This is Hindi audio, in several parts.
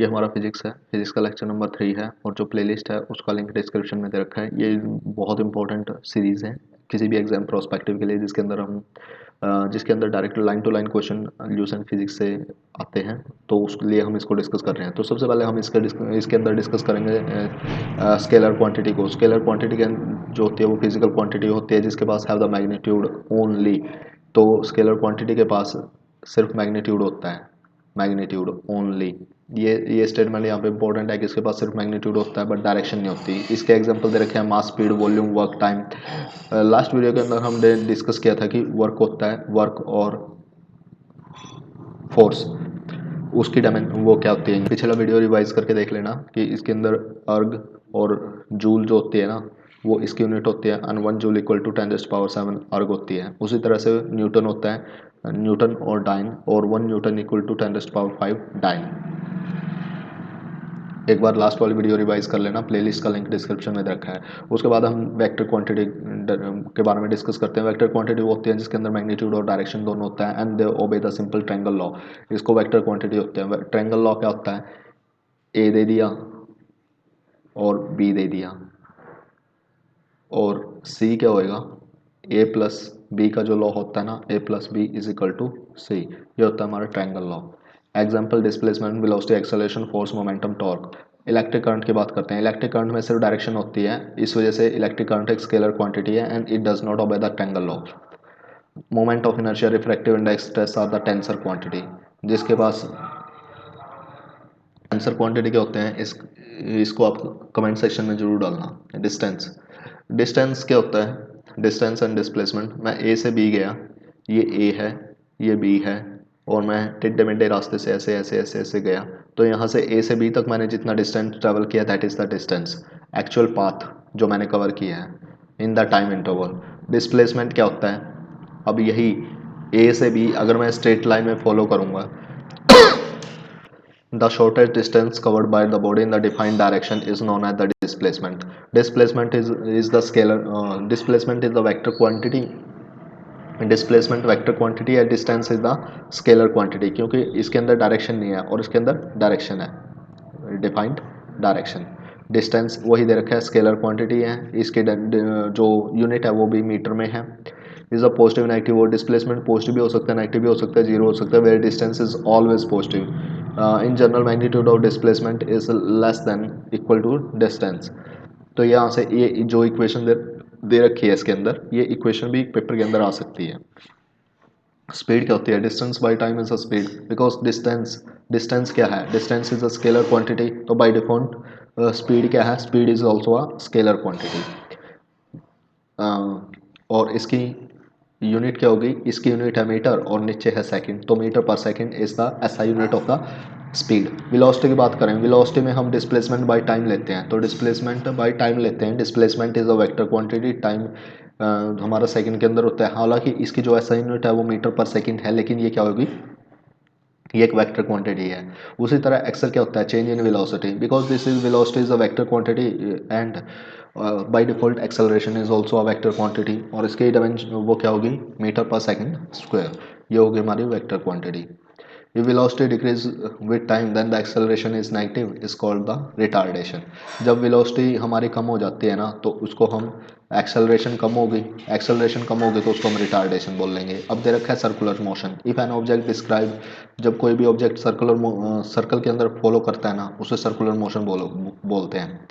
ये हमारा फिजिक्स है, फिजिक्स का लेक्चर नंबर 3 है और जो प्लेलिस्ट है उसका लिंक डिस्क्रिप्शन में दे रखा है। ये बहुत इंपॉर्टेंट सीरीज़ है किसी भी एग्जाम प्रोस्पेक्टिव के लिए, जिसके अंदर direct line to line question Lucent physics से आते हैं, तो उसके लिए हम इसको डिस्कस कर रहे हैं। तो सबसे पहले हम इसके अंदर डिस्कस करेंगे स्केलर क्वांटिटी को। स्केलर क्वांटिटी जो होती है वो फिजिकल क्वांटिटी होती है जिसके पास हैव द मैग्नीट्यूड ओनली। तो स्केलर क्वांटिटी के पास सिर्फ मैग्नीट्यूड होता है, मैग्नीट्यूड ओनली। ये स्टेटमेंट यहाँ पे इंपॉर्टेंट है कि इसके पास सिर्फ मैग्नीट्यूड होता है बट डायरेक्शन नहीं होती। इसके एग्जांपल दे रखे हैं mass, speed, volume, work, time. Last video के अंदर हमने डिस्कस किया था कि वर्क होता है, वर्क और फोर्स, उसकी डायमेंशन वो क्या होती है। पिछला वीडियो रिवाइज करके देख लेना कि इसके अंदर अर्ग और जूल जो होती है ना, वो इसकी यूनिट होती है एंड 1 जूल इक्वल टू 10⁻⁷ अर्ग होती है। उसी तरह से न्यूटन होता है, न्यूटन और डाइन, और 1 न्यूटन इक्वल टू 10⁵ डाइन। एक बार लास्ट वाली वीडियो रिवाइज कर लेना, प्लेलिस्ट का लिंक डिस्क्रिप्शन में रखा है। उसके बाद हम वेक्टर क्वांटिटी के बारे में डिस्कस करते हैं। वेक्टर क्वांटिटी वो होती है जिसके अंदर मैग्नीट्यूड और डायरेक्शन दोनों होता है and they obey the simple triangle law. इसको वेक्टर क्वांटिटी होते हैं। ट्रायंगल लॉ क्या होता है, ए दे दिया और बी दे दिया और सी क्या होएगा, ए प्लस बी का जो लॉ होता है ना, A plus B is equal to C. ये होता है हमारा triangle law. Example displacement, velocity, acceleration, force, momentum, torque. Electric current की बात करते हैं। इलेक्ट्रिक करंट में सिर्फ डायरेक्शन होती है, इस वजह से इलेक्ट्रिक करंट एक स्केलर क्वांटिटी है and it does not obey the triangle law. Moment of inertia, refractive index, stress are the tensor quantity. जिसके पास टेंसर क्वांटिटी क्या होते हैं, इसको आप कमेंट सेक्शन में जरूर डालना। डिस्टेंस, डिस्टेंस क्या होता है, डिस्टेंस एंड डिस्प्लेसमेंट। मैं ए से बी गया, ये ए है, ये बी है, और मैं टेढ़े मेढ़े रास्ते से ऐसे ऐसे ऐसे ऐसे गया, तो यहाँ से ए से बी तक मैंने जितना डिस्टेंस ट्रेवल किया that is the distance, actual path जो मैंने कवर किया है in the time interval. Displacement क्या होता है, अब यही ए से बी अगर मैं स्ट्रेट लाइन में फॉलो करूँगा, the shortest distance covered by the body in the defined direction is known as the displacement. Displacement is the scalar, displacement is the vector quantity, displacement vector quantity है, distance is the scalar quantity, क्योंकि इसके अंदर डायरेक्शन नहीं है और इसके अंदर डायरेक्शन है, डिफाइंड डायरेक्शन। डिस्टेंस वही दे रखा है, स्केलर क्वांटिटी है, इसके जो यूनिट है वो भी मीटर में है। इज अ पॉजिटिव नेगेटिव, और डिस्प्लेसमेंट पॉजिटिव भी हो सकता है, नेगेटिव भी हो सकता है, जीरो हो सकता है, where distance is always positive. In general magnitude of displacement is less than equal to distance. तो यहाँ से ये जो इक्वेशन दे रखी है इसके अंदर, ये इक्वेशन भी पेपर के अंदर आ सकती है। स्पीड क्या होती है, distance by time is a speed, because distance, distance क्या है, distance is a scalar quantity, तो बाय डिफॉल्ट स्पीड क्या है, speed is also a scalar quantity. और इसकी यूनिट क्या होगी, इसकी यूनिट है मीटर और नीचे है सेकंड, तो metre per second is the SI unit of the speed. Velocity की बात करें, वेलोसिटी में हम डिस्प्लेसमेंट बाय टाइम लेते हैं, तो डिस्प्लेसमेंट बाय टाइम लेते हैं। Displacement is a vector quantity, time हमारा सेकंड के अंदर होता है, हालांकि इसकी जो एसआई यूनिट है वो मीटर पर सेकंड है, लेकिन ये क्या होगी, ये एक वेक्टर क्वांटिटी है। उसी तरह एक्सेल क्या होता है, change in velocity, because this is velocity is a vector quantity and by default acceleration is also a vector quantity, और इसके डायमेंशन वो क्या होगी, मीटर पर सेकंड स्क्वायर, ये होगी हमारी vector quantity. If velocity decrease with time then the acceleration is negative is called the retardation। जब velocity हमारी कम हो जाती है ना तो उसको हम acceleration कम होगी, acceleration कम होगी तो उसको हम retardation बोल लेंगे। अब दे रखा है circular motion। If an object describe, जब कोई भी ऑब्जेक्ट सर्कल के अंदर फॉलो करता है ना उसे सर्कुलर मोशन बोलते हैं।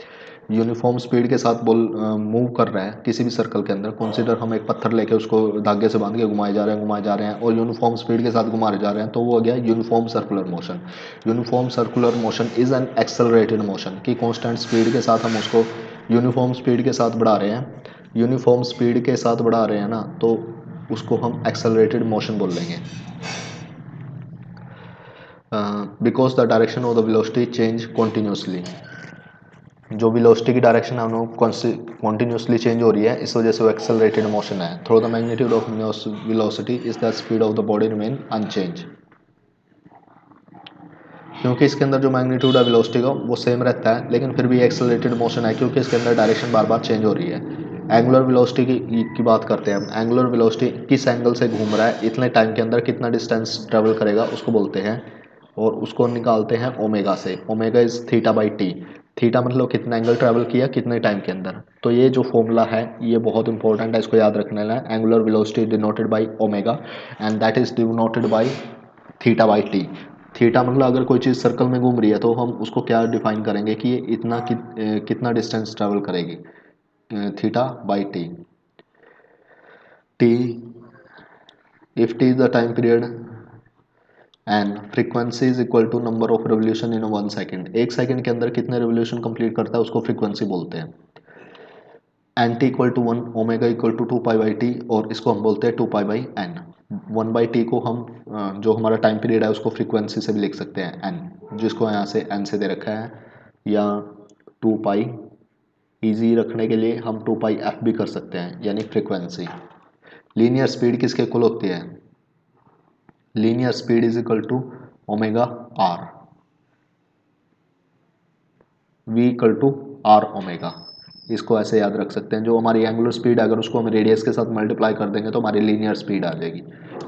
यूनिफॉर्म स्पीड के साथ मूव कर रहा है किसी भी सर्कल के अंदर, कंसीडर हम एक पत्थर लेके उसको धागे से बांध के घुमाए जा रहे हैं और यूनिफॉर्म स्पीड के साथ घुमाए जा रहे हैं, तो वो हो गया uniform circular motion. Uniform circular motion is an accelerated motion, कि कांस्टेंट स्पीड के साथ हम उसको यूनिफॉर्म स्पीड के साथ बढ़ा रहे हैं, यूनिफॉर्म स्पीड के साथ बढ़ा रहे हैं ना, तो उसको हम एक्सेलरेटेड मोशन बोल लेंगे। Because the direction of the velocity change continuously, जो वेलोसिटी की डायरेक्शन है वो कॉन्टिन्यूसली चेंज हो रही है, इस वजह से वो एक्सेलरेटेड मोशन है। Through the magnitude of velocity is the speed of the body remain unchange, क्योंकि इसके अंदर जो मैग्नीट्यूड है वेलोसिटी का वो सेम रहता है, लेकिन फिर भी एक्सेलरेटेड मोशन है क्योंकि इसके अंदर डायरेक्शन बार बार चेंज हो रही है। एंगुलर वेलोसिटी की बात करते हैं हम। एंगुलर वेलोसिटी किस एंगल से घूम रहा है, इतने टाइम के अंदर कितना डिस्टेंस ट्रेवल करेगा, उसको बोलते हैं और उसको निकालते हैं ओमेगा से। Omega is theta by T. Theta मतलब कितना एंगल ट्रैवल किया कितने टाइम के अंदर। तो ये जो फॉर्मूला है ये बहुत इंपॉर्टेंट है, इसको याद रखने वाला है। Angular velocity denoted by omega and that is denoted by theta by T. Theta मतलब अगर कोई चीज़ सर्कल में घूम रही है तो हम उसको क्या डिफाइन करेंगे कि ये इतना कितना डिस्टेंस ट्रैवल करेगी, theta by T. T, if t is the time period and frequency is equal to number of revolution in 1 second, 1 second के अंदर कितने रेवोल्यूशन कंप्लीट करता है उसको फ्रीक्वेंसी बोलते हैं। N T equal to 1, omega equal to 2 pi by T, और इसको हम बोलते हैं 2 पाई बाई एन। 1/t को हम जो हमारा टाइम पीरियड है उसको फ्रीक्वेंसी से भी लिख सकते हैं एन, जिसको यहाँ से एन से दे रखा है, या 2 पाई। ईजी रखने के लिए हम 2 पाई एफ भी कर सकते हैं यानी फ्रीक्वेंसी। लीनियर स्पीड किसके इक्वल होती है, linear speed is equal to omega R, V equal to R omega. इसको ऐसे याद रख सकते हैं। जो हमारी एंगुलर स्पीड है अगर उसको हम रेडियस के साथ मल्टीप्लाई कर देंगे तो हमारी लीनियर स्पीड आ जाएगी।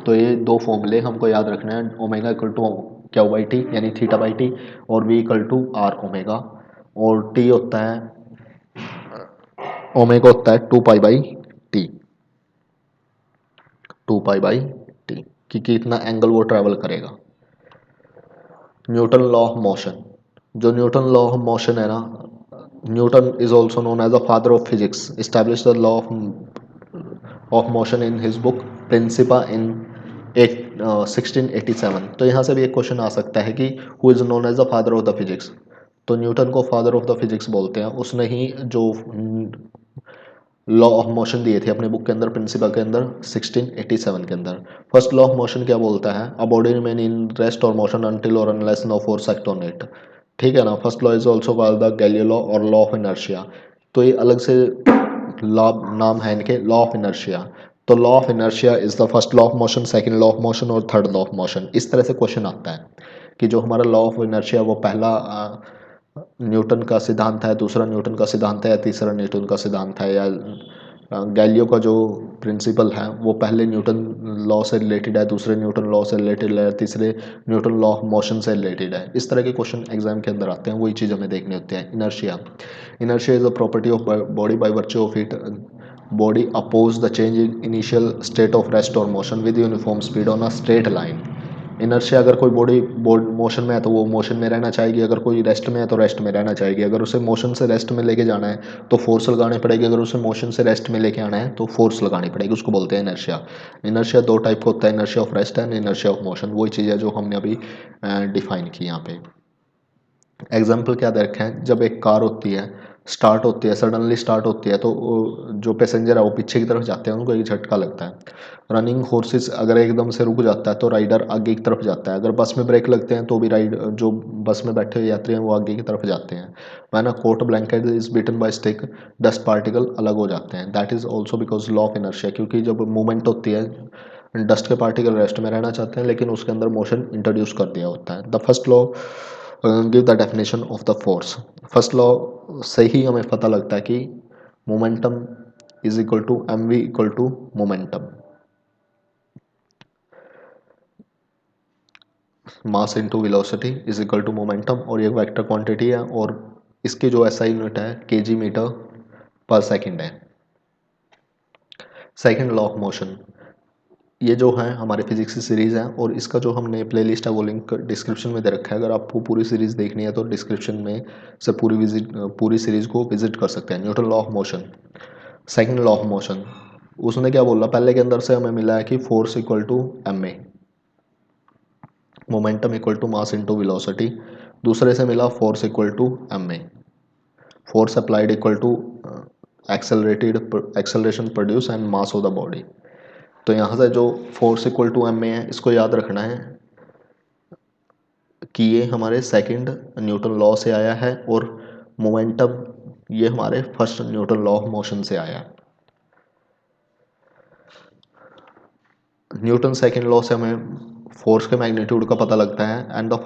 तो ये दो फॉर्मूले हमको याद रखना है, omega equal to Q by T यानी थीटा बाई टी, और V equal to R omega, और टी होता है, ओमेगा होता है 2 pi by T, 2 pi by T, कि कितना एंगल वो ट्रैवल करेगा। न्यूटन लॉ ऑफ मोशन, जो न्यूटन लॉ ऑफ मोशन है ना, Newton is also known as the father of physics, establish the law of motion in his book Principia इन 1687। तो यहाँ से भी एक क्वेश्चन आ सकता है कि who is known as the father of the physics. तो न्यूटन को फादर ऑफ द फिजिक्स बोलते हैं। उसने ही जो लॉ ऑफ मोशन दिए थे अपने बुक के अंदर, प्रिंसिपल के अंदर 1687 के अंदर। फर्स्ट लॉ ऑफ मोशन क्या बोलता है, a body remain in rest और मोशन अनटिल और unless no force act on it. ठीक है ना। First law is also called the Galileo law और लॉ ऑफ इनर्शिया। तो ये अलग से लॉ नाम है इनके, लॉ ऑफ इनर्शिया। तो law of inertia is the first law of motion, second law of motion और थर्ड लॉ ऑफ मोशन। इस तरह से क्वेश्चन आता है कि जो हमारा लॉ ऑफ इनर्शिया वो पहला न्यूटन का सिद्धांत है, दूसरा न्यूटन का सिद्धांत है, या तीसरा न्यूटन का सिद्धांत है, या गैलियो का जो प्रिंसिपल है वो पहले न्यूटन लॉ से रिलेटेड है, दूसरे न्यूटन लॉ से रिलेटेड है, तीसरे न्यूटन लॉ ऑफ मोशन से रिलेटेड है। इस तरह के क्वेश्चन एग्जाम के अंदर आते हैं, वही चीज़ हमें देखनी होती है। Inertia, inertia is a property of body by virtue of it body oppose the change in initial state of rest और motion with uniform speed on a straight line. Inertia, अगर कोई बॉडी मोशन में है तो वो मोशन में रहना चाहेगी, अगर कोई रेस्ट में है तो रेस्ट में रहना चाहेगी। अगर उसे मोशन से रेस्ट में लेके जाना है तो फोर्स लगानी पड़ेगी, अगर उसे मोशन से रेस्ट में लेके आना है तो फोर्स लगानी पड़ेगी। उसको बोलते हैं इनर्शिया। इनर्शिया दो टाइप का होता है, inertia of rest and inertia of motion. वही चीज़ है जो हमने अभी डिफाइन की यहाँ पे। एग्जाम्पल क्या दे रखे हैं, जब एक कार होती है, स्टार्ट होती है, सडनली स्टार्ट होती है, तो जो पैसेंजर है वो पीछे की तरफ जाते हैं, उनको एक झटका लगता है। रनिंग हॉर्सेस अगर एकदम से रुक जाता है तो राइडर आगे की तरफ जाता है। अगर बस में ब्रेक लगते हैं तो भी राइड जो बस में बैठे हुए यात्री हैं वो आगे की तरफ जाते हैं। When a coat blanket is beaten by stick, dust particle अलग हो जाते हैं। That is also because law of inertia, क्योंकि जब मूवमेंट होती है डस्ट के पार्टिकल रेस्ट में रहना चाहते हैं लेकिन उसके अंदर मोशन इंट्रोड्यूस कर दिया होता है। The first law give the definition of the force. First law से ही हमें पता लगता है कि momentum is equal to M V equal to momentum, mass into velocity is equal to momentum, और ये वेक्टर क्वांटिटी है और इसकी जो एसआई यूनिट है केजी मीटर पर सेकंड है। सेकंड लॉ ऑफ मोशन, ये जो है हमारे फिजिक्स की सीरीज़ है और इसका जो हमने प्लेलिस्ट है वो लिंक डिस्क्रिप्शन में दे रखा है। अगर आपको पूरी सीरीज़ देखनी है तो डिस्क्रिप्शन में से पूरी सीरीज़ को विजिट कर सकते हैं। Newton law of motion, second law of motion, उसने क्या बोला, पहले के अंदर से हमें मिला है कि force equal to M A, momentum equal to mass into velocity. दूसरे से मिला force equal to M A, force applied equal to acceleration produce and mass of the body. तो यहाँ से जो force equal to M A है इसको याद रखना है कि ये हमारे सेकंड न्यूटन लॉ से आया है, और मोमेंटम ये हमारे first Newton law of motion से आया है। न्यूटन सेकंड लॉ से हमें फोर्स के मैग्नीट्यूड का पता लगता है and the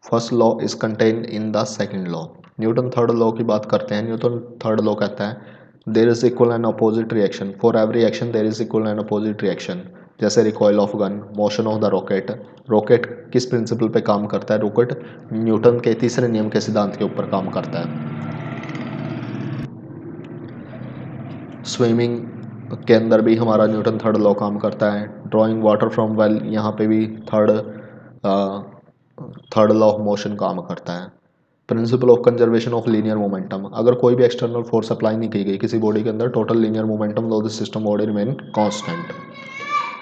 first law is contain in the second law. Newton third law की बात करते हैं। न्यूटन थर्ड लॉ कहता है there is equal and opposite reaction for every action there is equal and opposite reaction. जैसे recoil of gun, motion of the rocket. Rocket किस प्रिंसिपल पे काम करता है? रॉकेट न्यूटन के तीसरे नियम के सिद्धांत के ऊपर काम करता है। स्विमिंग के अंदर भी हमारा न्यूटन थर्ड लॉ काम करता है। ड्राइंग वाटर फ्रॉम वेल, यहाँ पे भी थर्ड लॉ ऑफ मोशन काम करता है। Principal of conservation of linear momentum, अगर कोई भी एक्सटर्नल फोर्स अप्लाई नहीं की गई किसी बॉडी के अंदर, total linear momentum of the system body remain constant.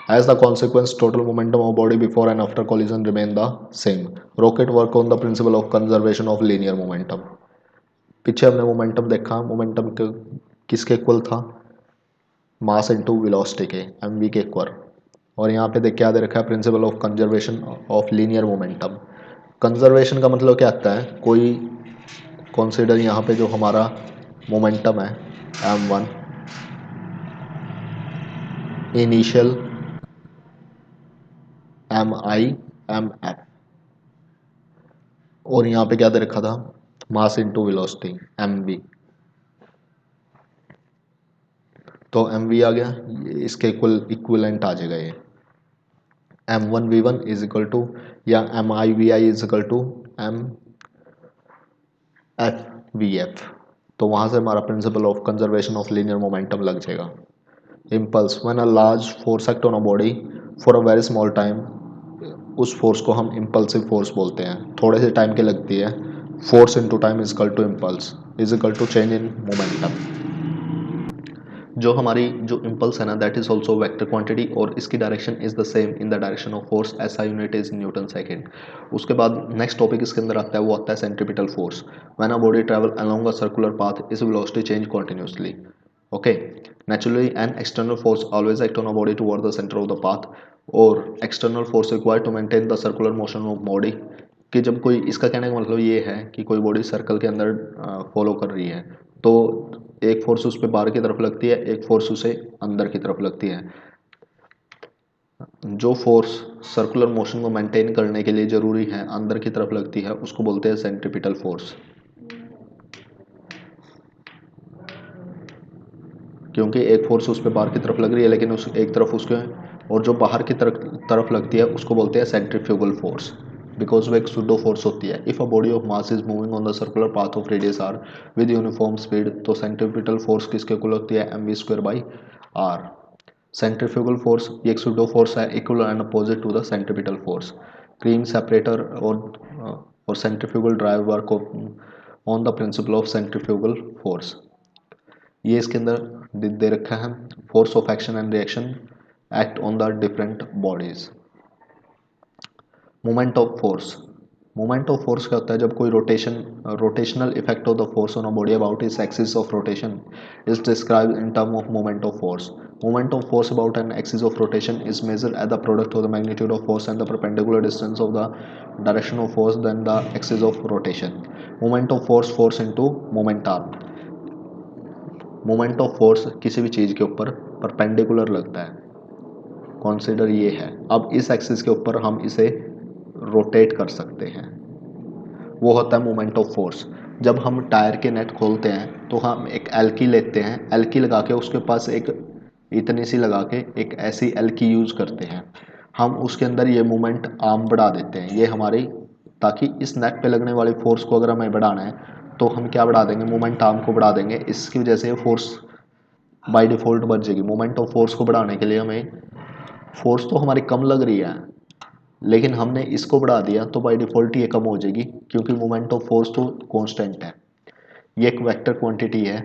As the consequence, total momentum of body before and after collision remain the same. Rocket work on the principle of conservation of linear momentum. पीछे हमने मोमेंटम देखा, मोमेंटम किसके इक्वल था? मास इनटू वेलोसिटी के, mv के इक्वल। और यहाँ पे देख क्या दे रखा है? Principal of conservation of linear momentum. Conservation का मतलब क्या आता है? कोई कंसीडर यहाँ पे जो हमारा मोमेंटम है m1 इनिशियल mi mf, और यहाँ पे क्या दे रखा था? Mass into velocity mv। तो mv आ गया, इसके इक्विवेलेंट आ जाएगा ये m1v1 इज इक्वल टू, या mivi is equal to mfvf। तो वहाँ से हमारा principle of conservation of linear momentum लग जाएगा। Impulse, when a large force act on a body for a very small time, उस फोर्स को हम इम्पल्सिव फोर्स बोलते हैं, थोड़े से टाइम के लगती है। Force into time is equal to impulse is equal to change in momentum. जो हमारी जो इम्पल्स है ना, that is also vector quantity, और इसकी direction is the same in the direction of force, ऐसा यूनिट इज न्यूटन सेकेंड। उसके बाद नेक्स्ट टॉपिक इसके अंदर आता है, वो आता है centripetal force. When a body travel along a circular path is velocity change continuously. Okay, naturally an external force always act on a body toward the centre of the path, और external force required to maintain the circular motion of body. कि जब कोई, इसका कहने का मतलब ये है कि कोई बॉडी सर्कल के अंदर फॉलो कर रही है, तो एक फोर्स उस पर बाहर की तरफ लगती है, एक फोर्स उसे अंदर की तरफ लगती है। जो फोर्स सर्कुलर मोशन को मेंटेन करने के लिए जरूरी है अंदर की तरफ लगती है, उसको बोलते हैं सेंट्रीपिटल फोर्स। क्योंकि एक फोर्स उस पर बाहर की तरफ लग रही है, लेकिन उस एक तरफ उसके, और जो बाहर की तरफ लगती है उसको बोलते हैं सेंट्रीफ्यूगल फोर्स, बिकॉज वो एक सुडो फोर्स होती है। If a body of mass is moving on the circular path of radius R with uniform speed, तो सेंट्रीपिटल फोर्स किसके इक्वल होती है? mv² by R. Centrifugal force ये एक सुडो फोर्स है, equal and opposite to the centripetal force. Cream separator और centrifugal drive work on the principle of centrifugal force. ये इसके अंदर दे रखा है, force of action and reaction act on the different bodies. Moment of force, moment of force क्या होता है? जब कोई rotational effect of the force on a body about its axis of rotation is described in term of moment of force. Moment of force about an axis of rotation is measured as the product of the magnitude of force and the perpendicular distance of the direction of force then the axis of rotation. Moment of force, force into moment arm. Moment of force किसी भी चीज़ के ऊपर परपेंडिकुलर लगता है, कंसीडर ये है। अब इस एक्सिस के ऊपर हम इसे रोटेट कर सकते हैं, वो होता है मोमेंट ऑफ फोर्स। जब हम टायर के नेट खोलते हैं तो हम एक एल्की लेते हैं, एल्की लगा के उसके पास एक इतनी सी लगा के एक ऐसी एल्की यूज़ करते हैं, हम उसके अंदर ये मोमेंट आर्म बढ़ा देते हैं, ये हमारी, ताकि इस नेट पे लगने वाली फोर्स को अगर हमें बढ़ाना है तो हम क्या बढ़ा देंगे? मोमेंट आर्म को बढ़ा देंगे। इसकी वजह से फोर्स बाय डिफ़ॉल्ट बढ़ जाएगी। मोमेंट ऑफ फोर्स को बढ़ाने के लिए हमें, फोर्स तो हमारी कम लग रही है लेकिन हमने इसको बढ़ा दिया तो बाय डिफ़ॉल्ट ये कम हो जाएगी, क्योंकि मोमेंट ऑफ फोर्स तो कांस्टेंट है। ये एक वेक्टर क्वांटिटी है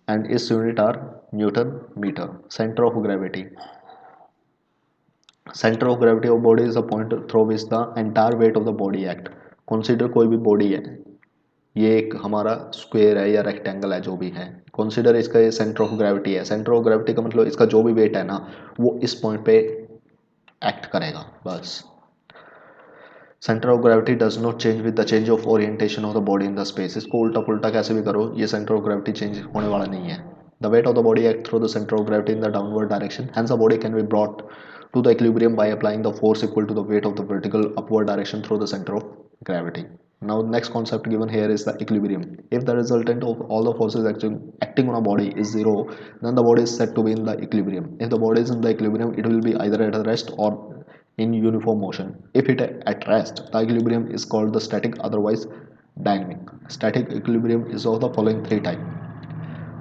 एंड इस unit are newton metre. Centre of gravity, centre of gravity of body is a point through which the entire weight of the body act. Consider कोई भी बॉडी है, ये एक हमारा स्क्वायर है या रेक्टेंगल है, जो भी है, कंसीडर इसका ये सेंटर ऑफ ग्रेविटी है। सेंटर ऑफ ग्रेविटी का मतलब इसका जो भी वेट है ना, वो इस पॉइंट पे एक्ट करेगा, बस। Centre of gravity does not change with the change of orientation of the body in the space. इसको उल्टा पुल्टा कैसे भी करो, ये सेंटर ऑफ ग्रेविटी चेंज होने वाला नहीं है। The wait of the body act through the centre of gravity in the downward direction, hence the body can be brought to the equilibrium by applying the force equal to the weight of the vertical upward direction through the center of gravity. Now next concept given here is the equilibrium. If the resultant of all the forces acting on a body is zero, then the body is said to be in the equilibrium. If the body is in the equilibrium, it will be either at rest or in uniform motion. If it at rest, the equilibrium is called the static, otherwise dynamic. Static equilibrium is of the following three type.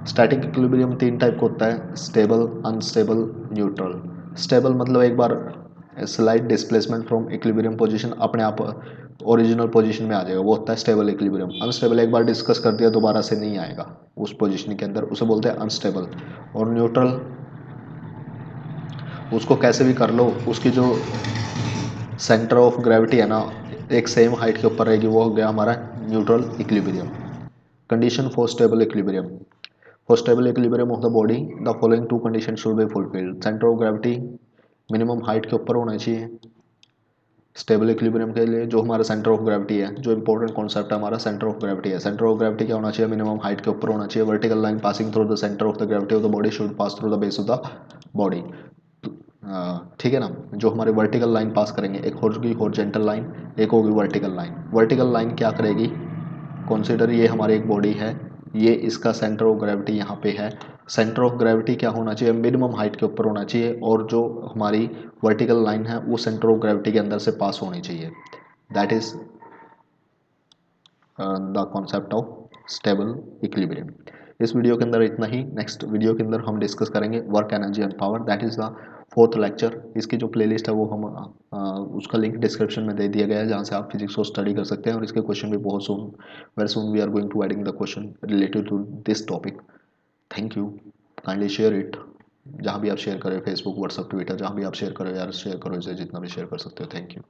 Static equilibrium तीन टाइप का होता है, स्टेबल, अनस्टेबल, न्यूट्रल. स्टेबल मतलब एक बार slide displacement from equilibrium position अपने आप ओरिजिनल पोजीशन में आ जाएगा, वो होता है स्टेबल इक्विलिब्रियम. अनस्टेबल एक बार डिस्कस कर दिया दोबारा से नहीं आएगा उस पोजीशन के अंदर, उसे बोलते हैं अनस्टेबल. और न्यूट्रल, उसको कैसे भी कर लो, उसकी जो सेंटर ऑफ ग्रेविटी है ना एक सेम हाइट के ऊपर रहेगी, वो हो गया हमारा neutral equilibrium. Condition for stable equilibrium. For stable equilibrium of the body, the following two conditions should be fulfilled. Center of gravity minimum height के ऊपर होना चाहिए. स्टेबल इक्विलिब्रियम के लिए जो हमारा सेंटर ऑफ ग्रेविटी है, जो इंपॉर्टेंट कॉन्सेप्ट है हमारा सेंटर ऑफ ग्रेविटी है. सेंटर ऑफ ग्रेविटी क्या होना चाहिए, मिनिमम हाइट के ऊपर होना चाहिए. Vertical line passing through the centre of the gravity of the body should pass through the base of the body. ठीक है ना. जो हमारे वर्टिकल लाइन पास करेंगे, एक होगी हॉरिजॉन्टल लाइन, एक होगी वर्टिकल लाइन. वर्टिकल लाइन क्या करेगी, कंसीडर ये हमारी एक बॉडी है, ये इसका सेंटर ऑफ ग्रेविटी यहाँ पे है. सेंटर ऑफ ग्रेविटी क्या होना चाहिए, मिनिमम हाइट के ऊपर होना चाहिए, और जो हमारी वर्टिकल लाइन है वो सेंटर ऑफ ग्रेविटी के अंदर से पास होनी चाहिए. That is the concept of stable equilibrium. इस वीडियो के अंदर इतना ही. नेक्स्ट वीडियो के अंदर हम डिस्कस करेंगे work, energy and power. That is the fourth lecture. इसकी जो प्लेलिस्ट है वो हम उसका लिंक डिस्क्रिप्शन में दे दिया गया है, जहाँ से आप फिजिक्स को स्टडी कर सकते हैं. और इसके क्वेश्चन भी बहुत soon, very soon we are going to adding the question related to this topic. Thank you. Kindly share it. जहाँ भी आप शेयर करें, फेसबुक, व्हाट्सअप, ट्विटर, जहाँ भी आप शेयर करो यार, शेयर करो इसे जितना भी शेयर कर सकते हो. Thank you.